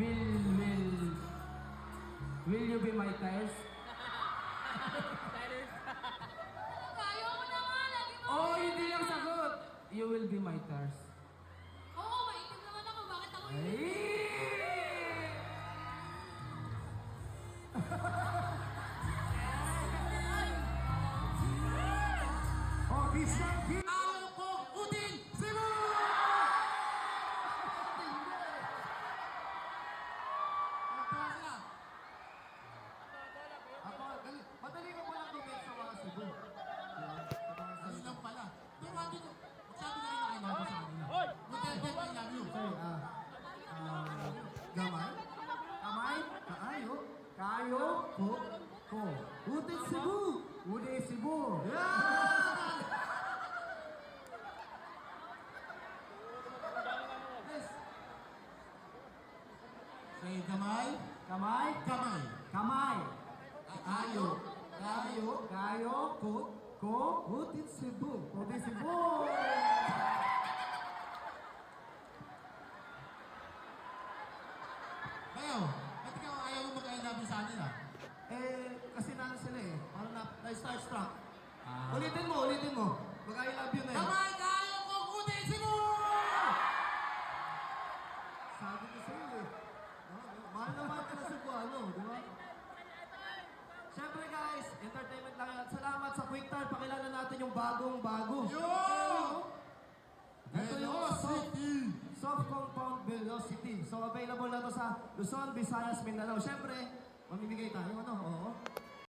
will, will you be my tires? Kaya ko na nga, lagi mo. Oh, hindi lang sagot. You will be my tires. Oo, maitim naman ako. Bakit ako yun? Ay! Oh, Christian King! Ayaw ko utin Cebu! Madali ka pala tumit sa mga Cebu. Ayun lang pala. Pero sabi ko, magsabi na rin na I love you sa kanila. Hotel Bed, I love you. Sorry, gamay? Kamay? Kaayo? Kayo? Ko. Utit Cebu! Utit Cebu! Yeah! Yes. Say gamay, Kamay? gamay. Kamay! Ayo. Kayo? Ko? Utit Cebu! Utit Cebu! Bayaw, ba't ikaw ayaw mo mag-I love you sa kanila? Kasi naano sila eh. Parang na-starstruck. Ulitin mo. Mag-I love you na eh. Gamay, ayaw ko utin Cebu! Sabi ko sa'yo eh. Mahal na mahal ka na Cebuano, di ba? Siyempre guys, entertainment lang yan. Salamat sa Quick Time. Pakilala natin yung bagong-bago. Yo! Ito yung Velocity! soft compound Velocity. So available na to sa Luzon, Visayas, Mindanao. Siyempre, mamimigay tayo. Ano?